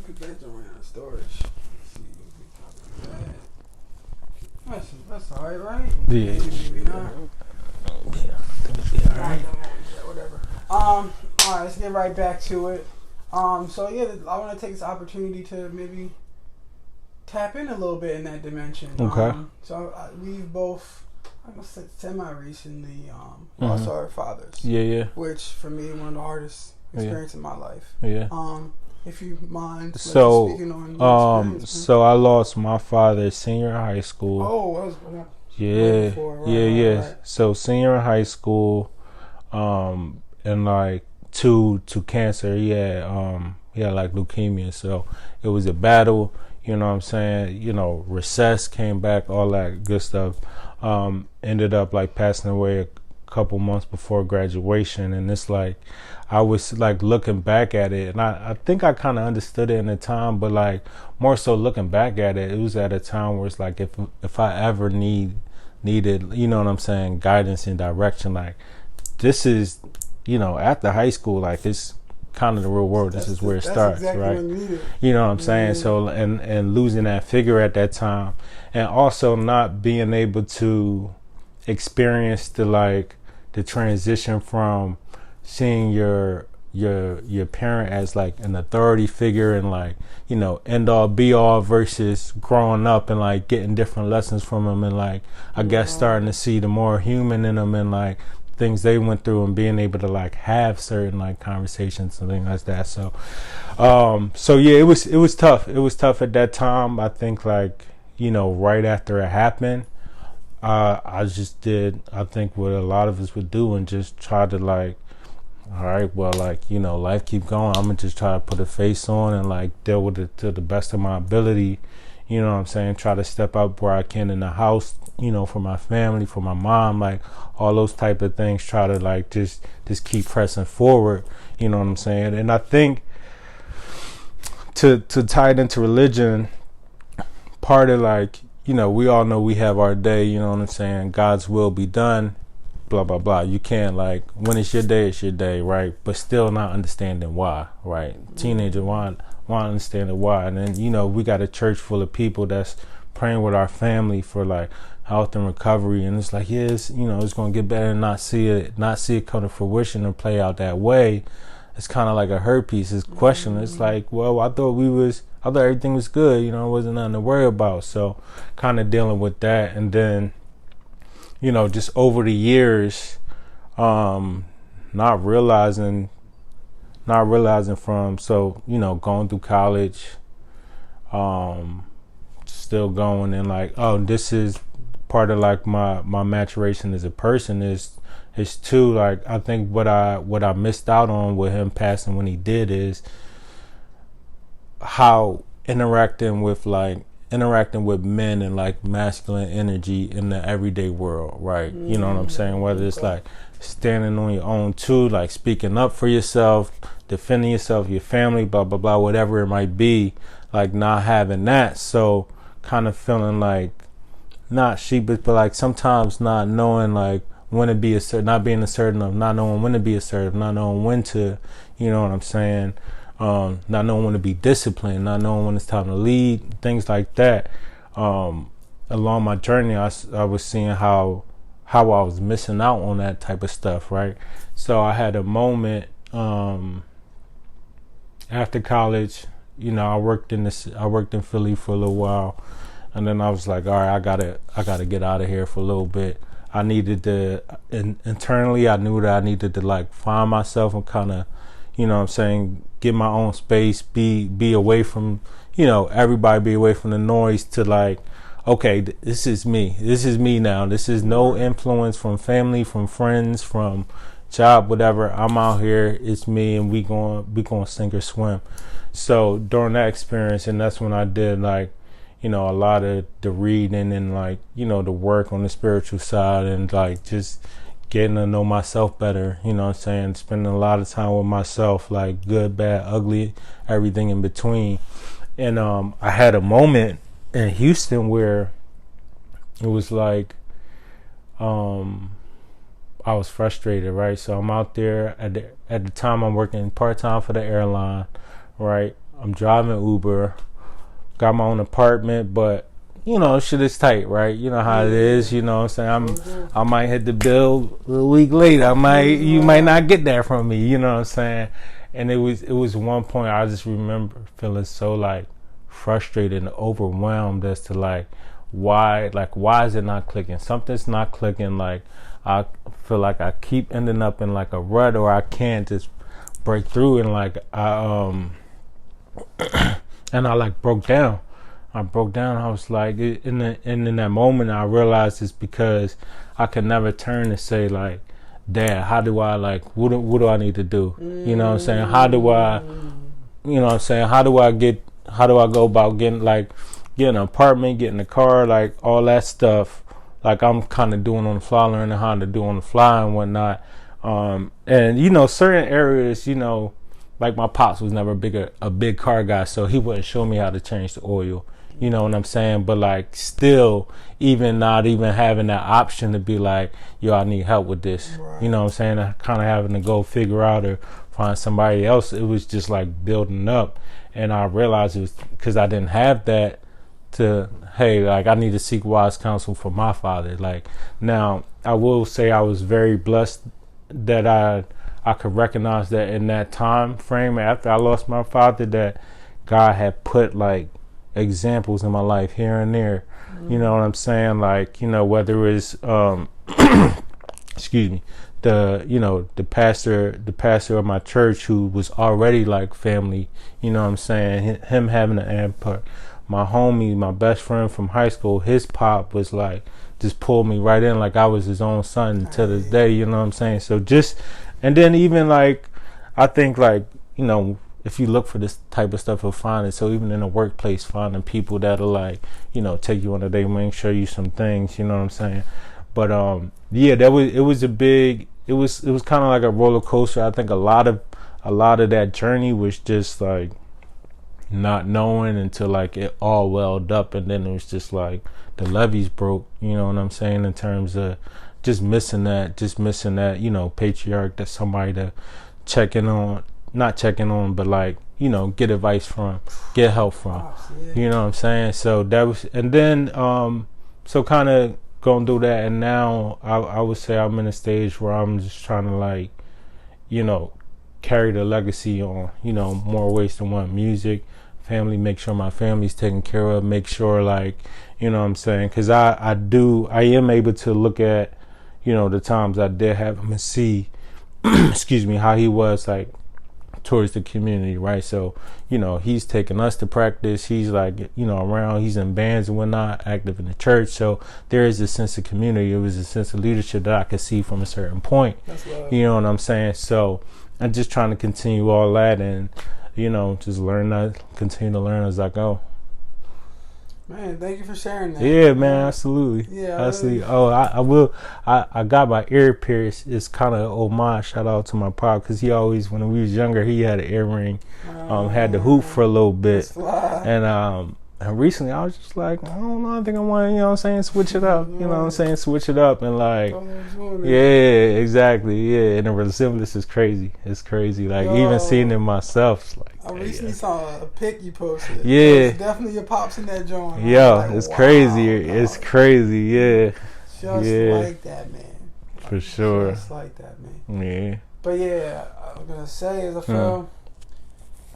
Put that joint in storage. Let's see. That's all right? Yeah. Maybe not. Yeah, all right. Yeah, whatever. All right, let's get right back to it. So yeah, I want to take this opportunity to maybe tap in a little bit in that dimension. Okay. So we've both, I guess, semi-recently lost our fathers. Yeah. Which for me, one of the hardest experiences in my life. Yeah. If you mind, so speaking on your experience, so I lost my father senior in high school. Oh, that was yeah, before, right. So senior in high school, and like to cancer. He had like leukemia. So it was a battle. You know what I'm saying? You know, recess, came back, all that good stuff. Ended up like passing away a couple months before graduation, and it's like I was like looking back at it, and I think I kind of understood it in the time, but like more so looking back at it, it was at a time where it's like if I ever needed, you know what I'm saying, guidance and direction, like this is, you know, after high school, like it's kind of the real world. This is where it starts, exactly right? What you know what I'm saying? So and losing that figure at that time, and also not being able to experience the transition from seeing your parent as like an authority figure and like, you know, end all be all, versus growing up and like getting different lessons from them, and like I guess starting to see the more human in them and like things they went through, and being able to like have certain like conversations and things like that. So yeah, it was tough. It was tough at that time. I think like, you know, right after it happened, I just did, I think what a lot of us would do, and just try to like, all right, well, like, you know, life keep going. I'm gonna just try to put a face on and like deal with it to the best of my ability. You know what I'm saying? Try to step up where I can in the house, you know, for my family, for my mom, like all those type of things. Try to like just keep pressing forward. You know what I'm saying? And I think to tie it into religion, part of like, you know, we all know we have our day, you know what I'm saying? God's will be done, blah, blah, blah. You can't like, when it's your day, right? But still not understanding why, right? Teenager want understanding why. And then, you know, we got a church full of people that's praying with our family for like health and recovery. And it's like, yes, you know, it's going to get better, and not see it come to fruition or play out that way. It's kind of like a hurt piece. It's question. It's like, well, I thought everything was good, you know, it wasn't nothing to worry about. So kind of dealing with that. And then, you know, just over the years, not realizing from, so, you know, going through college, still going, and like, oh, this is part of like my maturation as a person is too, like, I think what I missed out on with him passing when he did is how interacting with men and like masculine energy in the everyday world, right? You know what I'm saying? Whether it's like standing on your own too, like speaking up for yourself, defending yourself, your family, blah, blah, blah, whatever it might be, like not having that. So kind of feeling like not sheepish, but like sometimes not knowing like when to be assertive, not being assertive, not knowing when to be assertive, not knowing when to, you know what I'm saying? Not knowing when to be disciplined, not knowing when it's time to lead, things like that. Along my journey, I was seeing how I was missing out on that type of stuff, right? So I had a moment after college. You know, I worked in Philly for a little while, and then I was like, all right, I gotta get out of here for a little bit. I needed to, internally, I knew that I needed to like find myself and kind of, you know what I'm saying, get my own space, be away from, you know, everybody, be away from the noise to like, okay, this is me. This is me now. This is no influence from family, from friends, from job, whatever. I'm out here. It's me, and we going sink or swim. So during that experience, and that's when I did like, you know, a lot of the reading and like, you know, the work on the spiritual side and like just getting to know myself better, you know what I'm saying? Spending a lot of time with myself, like good, bad, ugly, everything in between. And I had a moment in Houston where it was like I was frustrated, right? So I'm out there at the time I'm working part-time for the airline, right? I'm driving Uber, got my own apartment, but you know, shit is tight, right? You know how it is, you know what I'm saying? I might hit the bill a week later. You might not get that from me, you know what I'm saying? And it was one point I just remember feeling so like frustrated and overwhelmed as to like why is it not clicking? Something's not clicking. Like I feel like I keep ending up in like a rut, or I can't just break through, and like I and I like broke down. I was like, in that moment, I realized it's because I could never turn and say like, Dad, how do I like, what do I need to do? You know what I'm saying? How do I, you know what I'm saying? How do I go about getting an apartment, getting a car, like all that stuff. Like I'm kind of doing on the fly, learning how to do on the fly and whatnot. And you know, certain areas, you know, like my pops was never a big car guy, so he wouldn't show me how to change the oil. You know what I'm saying? But like still, even not even having that option to be like, yo, I need help with this. Right. You know what I'm saying? I kind of having to go figure out or find somebody else. It was just like building up. And I realized it was because I didn't have that to, hey, like I need to seek wise counsel from my father. Like now I will say I was very blessed that I could recognize that in that time frame after I lost my father, that God had put like examples in my life here and there. You know what I'm saying? Like, you know, whether it's excuse me, the pastor of my church who was already like family, you know what I'm saying, him having an input. My homie, my best friend from high school, his pop was like just pulled me right in like I was his own son to this day, you know what I'm saying? So just, and then even like I think like, you know, if you look for this type of stuff, you'll find it. So even in the workplace, finding people that'll like, you know, take you under their wing, show you some things, you know what I'm saying? But yeah, it was kind of like a roller coaster. I think a lot of that journey was just like not knowing until like it all welled up, and then it was just like the levees broke, you know what I'm saying, in terms of just missing that, you know, patriarch, that somebody to not checking on, but like, you know, get advice from, get help from, you know what I'm saying? So that was, and then, so kind of going through that. And now I would say I'm in a stage where I'm just trying to like, you know, carry the legacy on, you know, more ways than one: music, family, make sure my family's taken care of, make sure like, you know what I'm saying? Cause I am able to look at, you know, the times I did have him and see, excuse me, how he was like towards the community, right? So, you know, he's taking us to practice. He's like, you know, around, he's in bands and whatnot, active in the church. So there is a sense of community. It was a sense of leadership that I could see from a certain point. You know what I'm saying? So I'm just trying to continue all that and, you know, just continue to learn as I go. Man, thank you for sharing that. Yeah, man, absolutely. Yeah, absolutely. Oh, I will. I got my ear pierced. It's kind of homage. Shout out to my pop, because he always, when we was younger, he had an earring. Had the hoop for a little bit, and recently I was just like, I don't know, I think I want to, you know what I'm saying, switch it up. You know what I'm saying, switch it up, and like, yeah, exactly, yeah. And the resemblance is crazy. It's crazy. Like even seeing it myself, it's like. I recently saw a pic you posted. Yeah, it's definitely your pops in that joint. Yeah, like, it's crazy. It's crazy. Yeah, just like that, man. For sure. Just like that, man. Yeah. But yeah, I was gonna say is I feel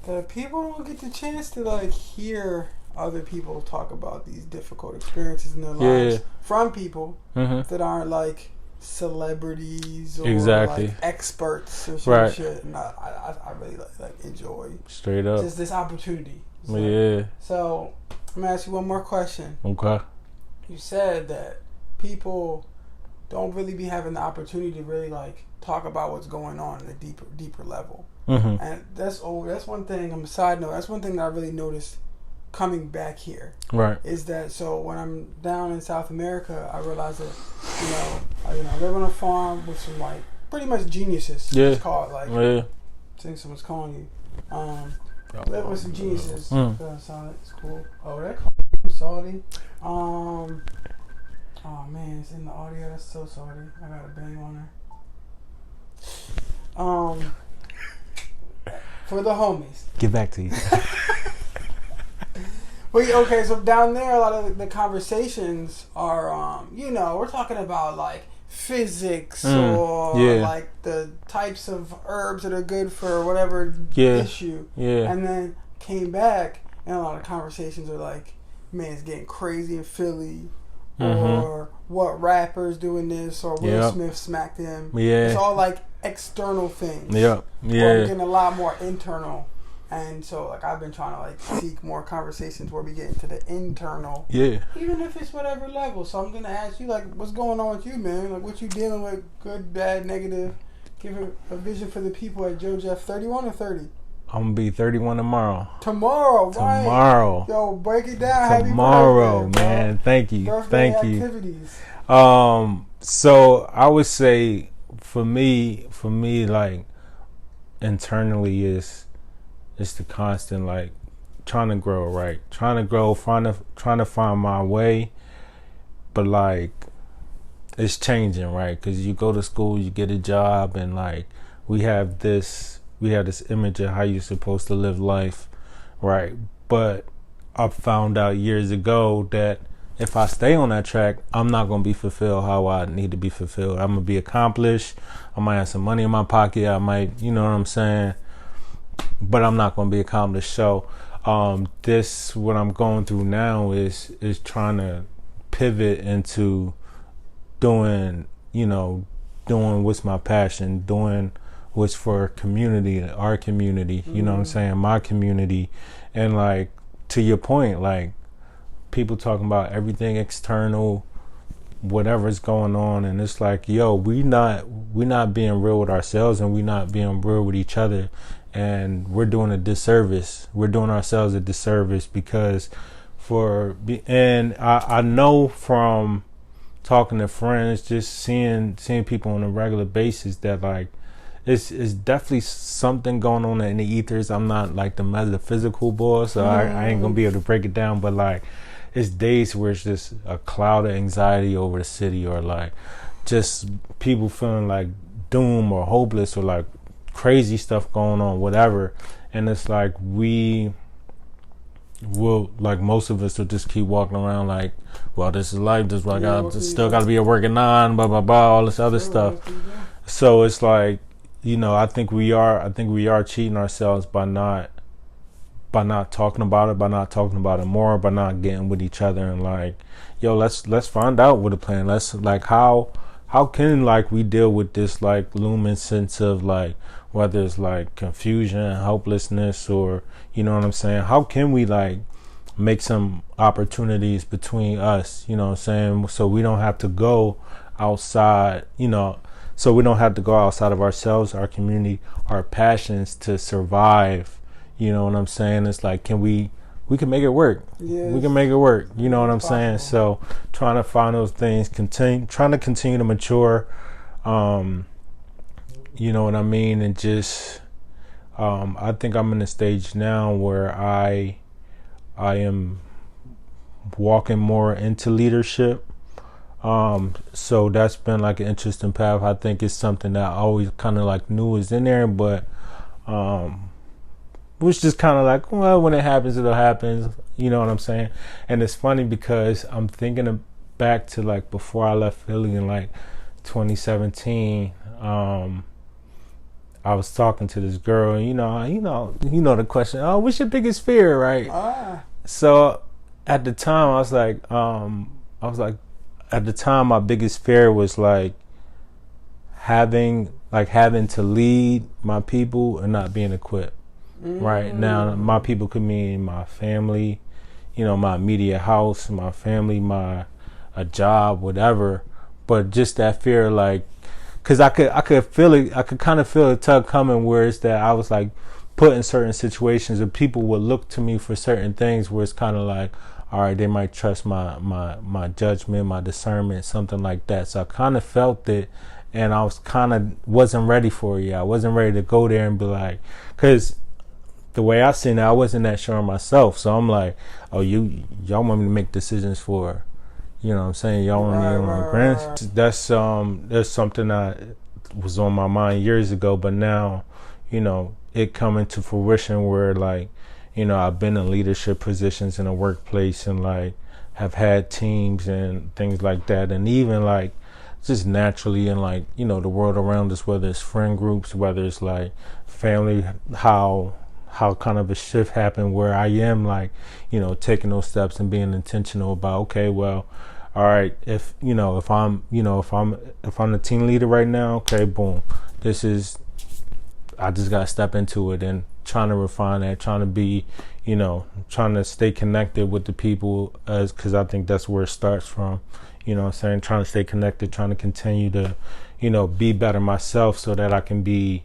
that people don't get the chance to like hear other people talk about these difficult experiences in their lives from people that aren't like celebrities or like experts or some shit. And I really like enjoy straight up just this opportunity. So, So I'm gonna ask you one more question. Okay. You said that people don't really be having the opportunity to really like talk about what's going on at a deeper level. And that's one thing. On a side note, that's one thing that I really noticed coming back here. Right. Is that so when I'm down in South America, I realize that I live on a farm with some like pretty much geniuses. Yeah. It's called like. I think someone's calling you. Live with some geniuses. It's cool. Oh, they're calling me salty. Oh man, it's in the audio. That's so salty. I got a bang on her. For the homies. Get back to you. But okay, so down there, a lot of the conversations are, we're talking about like physics or like the types of herbs that are good for whatever issue. Yeah. And then came back, and a lot of conversations are like, man, it's getting crazy in Philly. Or what rappers doing this, or Will Smith smacked him. Yeah. It's all like external things. Yeah. Or I'm getting a lot more internal. And so like I've been trying to like seek more conversations where we get into the internal. Yeah. Even if it's whatever level. So I'm gonna ask you like what's going on with you, man? Like what you dealing with, good, bad, negative. Give a vision for the people at Joe Jeff. 31 or 30? I'm gonna be 31 tomorrow. Tomorrow, right? Tomorrow. Yo, break it down. Tomorrow, happy birthday, man. Thank you. Birthday Thank activities. You. So I would say for me, like internally is the constant like trying to grow, right? Trying to grow, trying to find my way, but like it's changing, right? Because you go to school, you get a job, and like we have this image of how you're supposed to live life, right? But I found out years ago that if I stay on that track, I'm not going to be fulfilled how I need to be fulfilled. I'm going to be accomplished. I might have some money in my pocket. I might, you know what I'm saying? But I'm not going to be accomplished. So what I'm going through now is trying to pivot into doing what's my passion, doing what's for community, our community, you know what I'm saying, my community. And like to your point, like people talking about everything external, whatever's going on, and it's like, yo, we not being real with ourselves, and we not being real with each other, and we're doing a disservice. We're doing ourselves a disservice because I know from talking to friends, just seeing people on a regular basis that like it's definitely something going on in the ethers. I'm not like the metaphysical boy, so I ain't gonna be able to break it down, but like it's days where it's just a cloud of anxiety over the city, or like just people feeling like doom or hopeless, or like crazy stuff going on, whatever. And it's like most of us will just keep walking around like, well, this is life, this is what I got, still got to be a working 9, blah blah blah, all this other stuff. So it's like, I think we are cheating ourselves by not talking about it, by not talking about it more, by not getting with each other and like, yo, let's find out what a plan. Let's like how can like we deal with this like looming sense of like, whether it's like confusion, helplessness, or you know what I'm saying, how can we like make some opportunities between us, you know what I'm saying, so we don't have to go outside, so we don't have to go outside of ourselves, our community, our passions to survive. You know what I'm saying? It's like, we can make it work. Yes. We can make it work. You know what I'm saying? So trying to find those things, trying to continue to mature. You know what I mean? And just, I think I'm in a stage now where I am walking more into leadership. So that's been like an interesting path. I think it's something that I always kind of like knew was in there, but was just kind of like, well, when it happens, it'll happen. You know what I'm saying? And it's funny because I'm thinking back to like before I left Philly in like 2017. I was talking to this girl, and you know the question, oh, what's your biggest fear, right? So at the time, at the time, my biggest fear was like having to lead my people and not being equipped. Right now, my people could mean my family, my immediate house, my family, a job, whatever. But just that fear, like, cause I could feel it. I could kind of feel a tug coming, where it's that I was like put in certain situations, and people would look to me for certain things, where it's kind of like, all right, they might trust my judgment, my discernment, something like that. So I kind of felt it, and I was wasn't ready for it yet. I wasn't ready to go there and be like, cause the way I seen it, I wasn't that sure of myself. So I'm like, oh, y'all want me to make decisions for, what I'm saying? Y'all want me to my grants? That's something that was on my mind years ago, but now, it coming to fruition where like, I've been in leadership positions in a workplace and like have had teams and things like that. And even like just naturally in like, the world around us, whether it's friend groups, whether it's like family, how kind of a shift happened where I am like, taking those steps and being intentional about, okay, well, all right, if I'm the team leader right now, okay, boom, I just gotta step into it and trying to refine that, trying to be, trying to stay connected with the people, because I think that's where it starts from. What I'm saying? Trying to stay connected, trying to continue to, be better myself so that I can be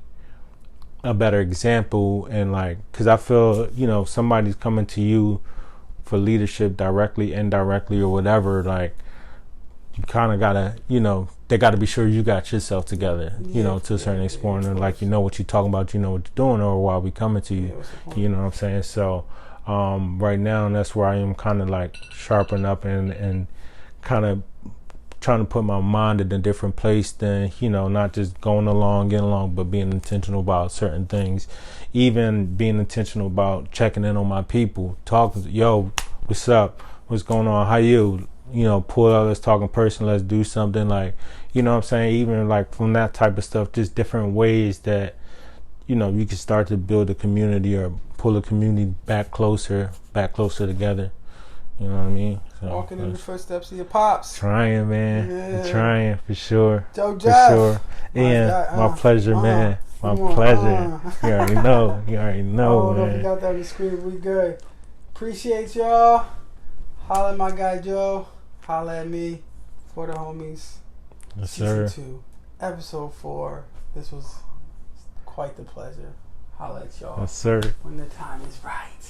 a better example. And like, because I feel, somebody's coming to you for leadership directly, indirectly, or whatever, like, you kind of gotta, they gotta be sure you got yourself together, to a certain extent, and like, what you're talking about, what you're doing, or why we coming to you, what I'm saying? So right now, that's where I am kind of like sharpening up and kind of trying to put my mind in a different place than, not just getting along, but being intentional about certain things, even being intentional about checking in on my people, talking, yo, what's up? What's going on? How you? Pull out, let's talk in person, let's do something, like, what I'm saying? Even like from that type of stuff, just different ways that, you can start to build a community or pull a community back closer together. You know what I mean? So, walking in the footsteps of your pops. Trying, man. Yeah. Trying, for sure. Joe Jeff. For sure. And my pleasure, man. My pleasure. You already know. You already know, man. If you got that on the screen, we good. Appreciate y'all. Holla at my guy Joe. Holla at me. For the homies. Yes, Season sir. 2. Episode 4. This was quite the pleasure. Holla at y'all. Yes, sir. When the time is right.